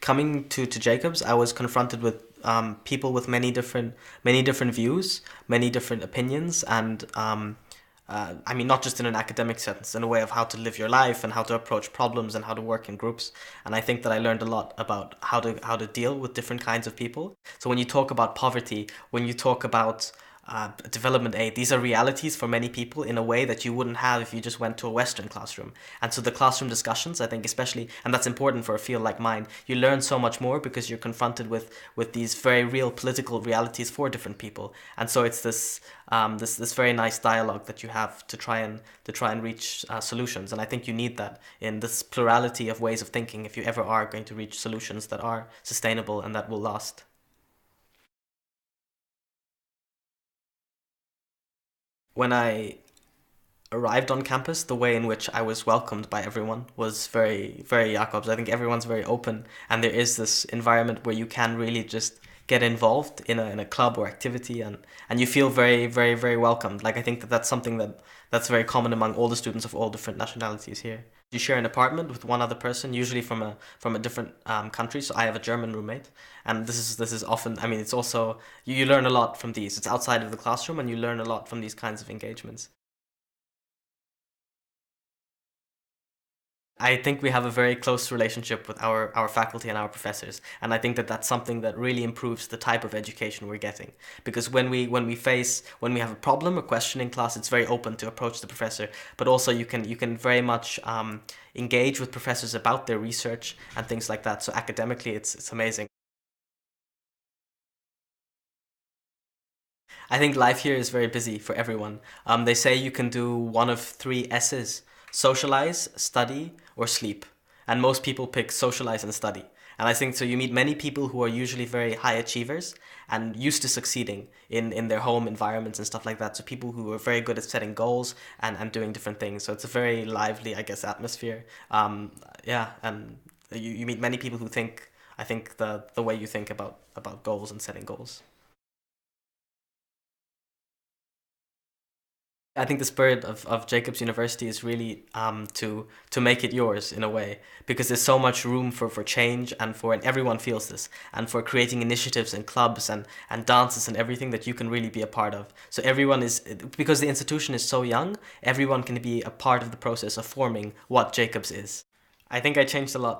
coming to Jacobs, I was confronted with people with many different views, many different opinions, and I mean, not just in an academic sense, in a way of how to live your life and how to approach problems and how to work in groups. And I think that I learned a lot about how to deal with different kinds of people. So when you talk about poverty, when you talk about development aid, these are realities for many people in a way that you wouldn't have if you just went to a Western classroom. And so the classroom discussions, I think, especially, and that's important for a field like mine, you learn so much more because you're confronted with these very real political realities for different people. And so it's this very nice dialogue that you have to try and reach solutions. And I think you need that in this plurality of ways of thinking if you ever are going to reach solutions that are sustainable and that will last. When I arrived on campus, the way in which I was welcomed by everyone was very, very Jacobs. I think everyone's very open, and there is this environment where you can really just get involved in a club or activity, and you feel very, very, very welcomed. Like I think that that's something that's very common among all the students of all different nationalities here. You share an apartment with one other person, usually from a different country. So I have a German roommate, and this is often. I mean, it's also you learn a lot from these. It's outside of the classroom, and you learn a lot from these kinds of engagements. I think we have a very close relationship with our faculty and our professors, and I think that that's something that really improves the type of education we're getting. Because when we have a problem or question in class, it's very open to approach the professor, but also you can very much engage with professors about their research and things like that. So academically, it's amazing. I think life here is very busy for everyone. They say you can do one of three S's: socialize, study, or sleep. And most people pick socialize and study. And I think so you meet many people who are usually very high achievers and used to succeeding in their home environments and stuff like that. So people who are very good at setting goals and doing different things. So it's a very lively, I guess, atmosphere. Yeah, and you meet many people who think, I think, the way you think about goals and setting goals. I think the spirit of Jacobs University is really to make it yours in a way, because there's so much room for change and everyone feels this, and for creating initiatives and clubs and dances and everything that you can really be a part of. So everyone is, because the institution is so young, everyone can be a part of the process of forming what Jacobs is. I think I changed a lot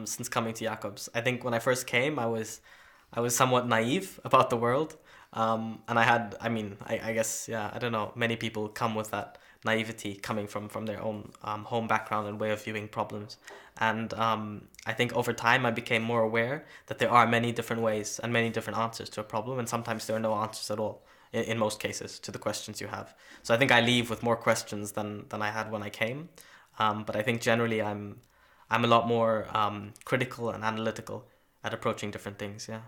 since coming to Jacobs. I think when I first came, I was somewhat naive about the world. And I mean, I guess, yeah, I don't know. Many people come with that naivety coming from their own home background and way of viewing problems. And I think over time I became more aware that there are many different ways and many different answers to a problem, and sometimes there are no answers at all in most cases to the questions you have. So I think I leave with more questions than I had when I came. But I think generally I'm a lot more critical and analytical at approaching different things. Yeah.